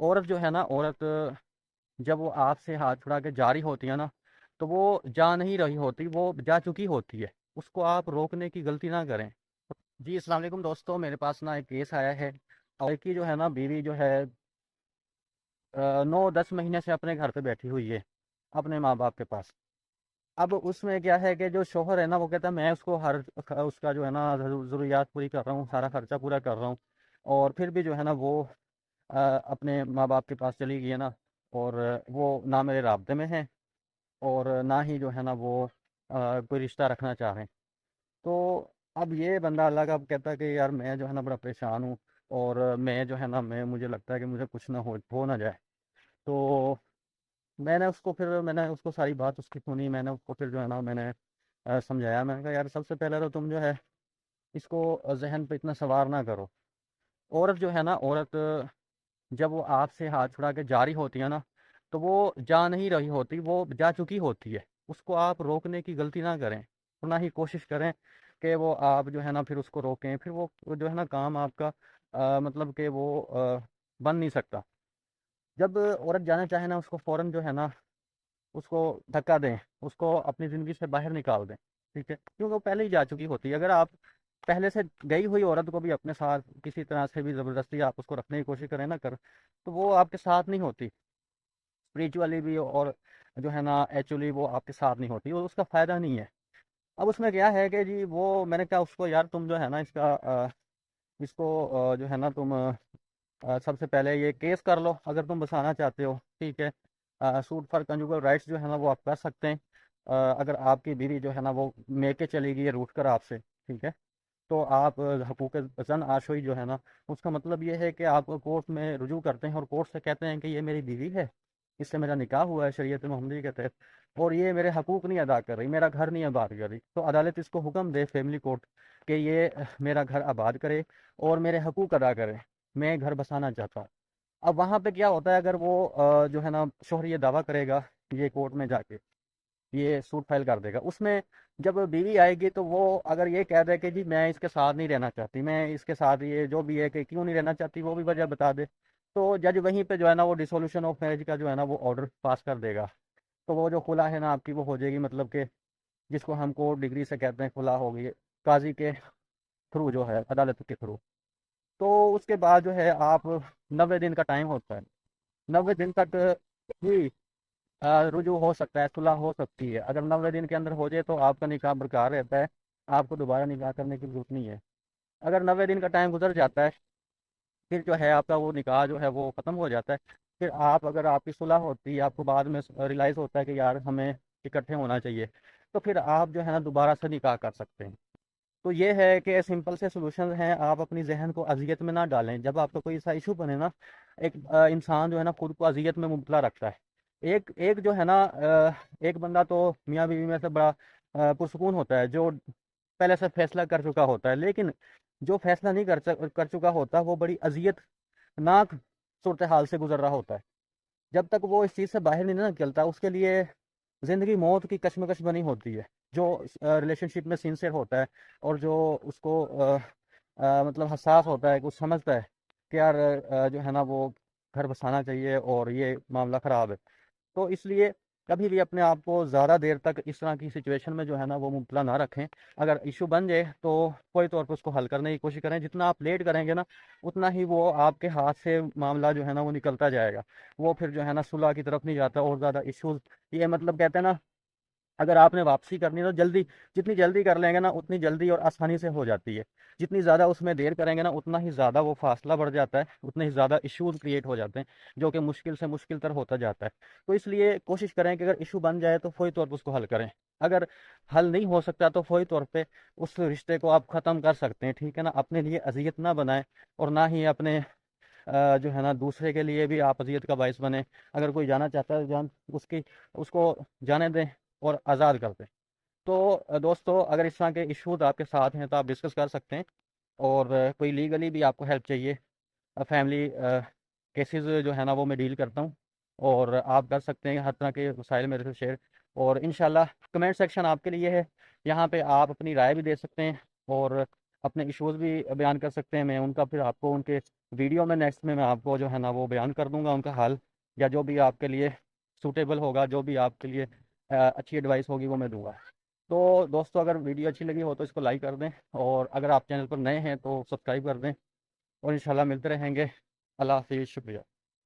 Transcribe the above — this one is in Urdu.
عورت جو ہے نا، عورت جب وہ آپ سے ہاتھ چھڑا کے جاری ہوتی ہے نا، تو وہ جا نہیں رہی ہوتی، وہ جا چکی ہوتی ہے۔ اس کو آپ روکنے کی غلطی نہ کریں۔ جی السلام علیکم دوستوں، میرے پاس نا ایک کیس آیا ہے، اور کی جو ہے نا بیوی جو ہے 9-10 مہینے سے اپنے گھر پہ بیٹھی ہوئی ہے، اپنے ماں باپ کے پاس۔ اب اس میں کیا ہے کہ جو شوہر ہے نا، وہ کہتا ہے میں اس کو ہر اس کا جو ہے نا ضروریات پوری کر رہا ہوں، سارا خرچہ پورا کر رہا ہوں، اور پھر بھی جو ہے نا وہ اپنے ماں باپ کے پاس چلی گئی ہے نا، اور وہ نہ میرے رابطے میں ہیں، اور نہ ہی جو ہے نا وہ کوئی رشتہ رکھنا چاہ رہے ہیں۔ تو اب یہ بندہ اللہ کا اب کہتا ہے کہ یار میں جو ہے نا بڑا پریشان ہوں، اور میں جو ہے نا مجھے لگتا ہے کہ مجھے کچھ نہ ہو نہ جائے۔ تو میں نے اس کو ساری بات اس کی سنی، میں نے اس کو پھر جو ہے نا میں نے سمجھایا، میں نے کہا یار سب سے پہلے تو تم جو ہے اس کو ذہن پہ اتنا سوار نہ کرو۔ عورت جو ہے نا، عورت جب وہ آپ سے ہاتھ چھڑا کے جاری ہوتی ہے نا، تو وہ جا نہیں رہی ہوتی، وہ جا چکی ہوتی ہے۔ اس کو آپ روکنے کی غلطی نہ کریں، اور نہ ہی کوشش کریں کہ وہ آپ جو ہے نا پھر اس کو روکیں، پھر وہ جو ہے نا کام آپ کا مطلب کہ وہ بن نہیں سکتا۔ جب عورت جانا چاہے نا، اس کو فوراً جو ہے نا اس کو دھکا دیں، اس کو اپنی زندگی سے باہر نکال دیں، ٹھیک ہے، کیونکہ وہ پہلے ہی جا چکی ہوتی ہے۔ اگر آپ پہلے سے گئی ہوئی عورت کو بھی اپنے ساتھ کسی طرح سے بھی زبردستی آپ اس کو رکھنے کی کوشش کریں نا تو وہ آپ کے ساتھ نہیں ہوتی، اسپریچولی بھی، اور جو ہے نا ایکچولی وہ آپ کے ساتھ نہیں ہوتی، اور اس کا فائدہ نہیں ہے۔ اب اس میں کیا ہے کہ جی وہ میں نے کہا اس کو یار تم جو ہے نا اس کو جو ہے نا تم سب سے پہلے یہ کیس کر لو اگر تم بسانا چاہتے ہو، ٹھیک ہے۔ سوٹ فار کنجوگل رائٹس جو ہے نا وہ آپ کر سکتے ہیں۔ اگر آپ کی بیوی جو ہے نا وہ میکے چلی گئی ہے روٹ کر آپ سے، ٹھیک ہے، تو آپ حقوق زن آشوئی جو ہے نا، اس کا مطلب یہ ہے کہ آپ کورٹ میں رجوع کرتے ہیں، اور کورٹ سے کہتے ہیں کہ یہ میری بیوی ہے، اس سے میرا نکاح ہوا ہے شریعت محمدی کے تحت، اور یہ میرے حقوق نہیں ادا کر رہی، میرا گھر نہیں آباد کر رہی، تو عدالت اس کو حکم دے، فیملی کورٹ، کہ یہ میرا گھر آباد کرے اور میرے حقوق ادا کرے، میں گھر بسانا چاہتا ہوں۔ اب وہاں پہ کیا ہوتا ہے، اگر وہ جو ہے نا شوہر یہ دعویٰ کرے گا یہ کورٹ میں جا کے، یہ سوٹ فائل کر دے گا، اس میں جب بیوی آئے گی تو وہ اگر یہ کہہ دے کہ جی میں اس کے ساتھ نہیں رہنا چاہتی، میں اس کے ساتھ یہ جو بھی ہے کہ کیوں نہیں رہنا چاہتی وہ بھی وجہ بتا دے، تو جج وہیں پہ جو ہے نا وہ ڈیسولوشن آف میرج کا جو ہے نا وہ آرڈر پاس کر دے گا۔ تو وہ جو خلا ہے نا آپ کی وہ ہو جائے گی، مطلب کہ جس کو ہم کورٹ ڈگری سے کہتے ہیں خلا ہوگی، قاضی کے تھرو جو ہے، عدالت کے تھرو۔ تو اس کے بعد جو ہے آپ 90 دن کا ٹائم ہوتا ہے، 90 دن تک ہی رجوع ہو سکتا ہے، صلح ہو سکتی ہے۔ اگر 90 دن کے اندر ہو جائے تو آپ کا نکاح برقرار رہتا ہے، آپ کو دوبارہ نکاح کرنے کی ضرورت نہیں ہے۔ اگر 90 دن کا ٹائم گزر جاتا ہے، پھر جو ہے آپ کا وہ نکاح جو ہے وہ ختم ہو جاتا ہے۔ پھر اگر آپ کی صلح ہوتی ہے، آپ کو بعد میں ریلائز ہوتا ہے کہ یار ہمیں اکٹھے ہونا چاہیے، تو پھر آپ جو ہے نا دوبارہ سے نکاح کر سکتے ہیں۔ تو یہ ہے کہ سمپل سے سولوشن ہیں، آپ اپنی ذہن کو اذیت میں نہ ڈالیں۔ جب آپ کا کوئی ایسا ایشو بنے نا، ایک انسان جو ہے نا خود کو اذیت میں مبتلا رکھتا ہے۔ ایک ایک جو ہے نا ایک بندہ تو میاں بیوی میں سے بڑا پرسکون ہوتا ہے، جو پہلے سے فیصلہ کر چکا ہوتا ہے، لیکن جو فیصلہ نہیں کر چکا ہوتا وہ بڑی اذیت ناک صورتحال سے گزر رہا ہوتا ہے۔ جب تک وہ اس چیز سے باہر نہیں نکلتا، اس کے لیے زندگی موت کی کشمکش بنی ہوتی ہے۔ جو ریلیشن شپ میں سنسیئر ہوتا ہے، اور جو اس کو مطلب حساس ہوتا ہے، کچھ سمجھتا ہے کہ یار جو ہے نا وہ گھر بسانا چاہیے اور یہ معاملہ خراب ہے، تو اس لیے کبھی بھی اپنے آپ کو زیادہ دیر تک اس طرح کی سچویشن میں جو ہے نا وہ مبتلا نہ رکھیں۔ اگر ایشو بن جائے تو کوئی طور پر اس کو حل کرنے کی کوشش کریں، جتنا آپ لیٹ کریں گے نا اتنا ہی وہ آپ کے ہاتھ سے معاملہ جو ہے نا وہ نکلتا جائے گا، وہ پھر جو ہے نا صلح کی طرف نہیں جاتا، اور زیادہ ایشوز، یہ مطلب کہتے ہیں نا اگر آپ نے واپسی کرنی ہے تو جتنی جلدی کر لیں گے نا اتنی جلدی اور آسانی سے ہو جاتی ہے۔ جتنی زیادہ اس میں دیر کریں گے نا اتنا ہی زیادہ وہ فاصلہ بڑھ جاتا ہے، اتنے ہی زیادہ ایشوز کریٹ ہو جاتے ہیں، جو کہ مشکل سے مشکل تر ہوتا جاتا ہے۔ تو اس لیے کوشش کریں کہ اگر ایشو بن جائے تو فوری طور پر اس کو حل کریں۔ اگر حل نہیں ہو سکتا تو فوری طور پہ اس رشتے کو آپ ختم کر سکتے ہیں، ٹھیک ہے نا، اپنے لیے اذیت نہ بنائیں، اور نہ ہی اپنے جو ہے نا دوسرے کے لیے بھی آپ اذیت کا باعث بنے۔ اگر کوئی جانا چاہتا ہے اس کو جانے دیں اور آزاد کر دیں۔ تو دوستو اگر اس طرح کے ایشوز آپ کے ساتھ ہیں تو آپ ڈسکس کر سکتے ہیں، اور کوئی لیگلی بھی آپ کو ہیلپ چاہیے، فیملی کیسز جو ہے نا وہ میں ڈیل کرتا ہوں، اور آپ کر سکتے ہیں ہر طرح کے وسائل میرے سے شیئر، اور انشاءاللہ کمنٹ سیکشن آپ کے لیے ہے، یہاں پہ آپ اپنی رائے بھی دے سکتے ہیں، اور اپنے ایشوز بھی بیان کر سکتے ہیں، میں ان کا پھر آپ کو ان کے ویڈیو میں نیکسٹ میں آپ کو جو ہے نا وہ بیان کر دوں گا ان کا حل، یا جو بھی آپ کے لیے سوٹیبل ہوگا، جو بھی آپ کے لیے اچھی ایڈوائس ہوگی وہ میں دوں گا۔ تو دوستو اگر ویڈیو اچھی لگی ہو تو اس کو لائک کر دیں، اور اگر آپ چینل پر نئے ہیں تو سبسکرائب کر دیں، اور انشاءاللہ ملتے رہیں گے۔ اللہ حافظ، شکریہ۔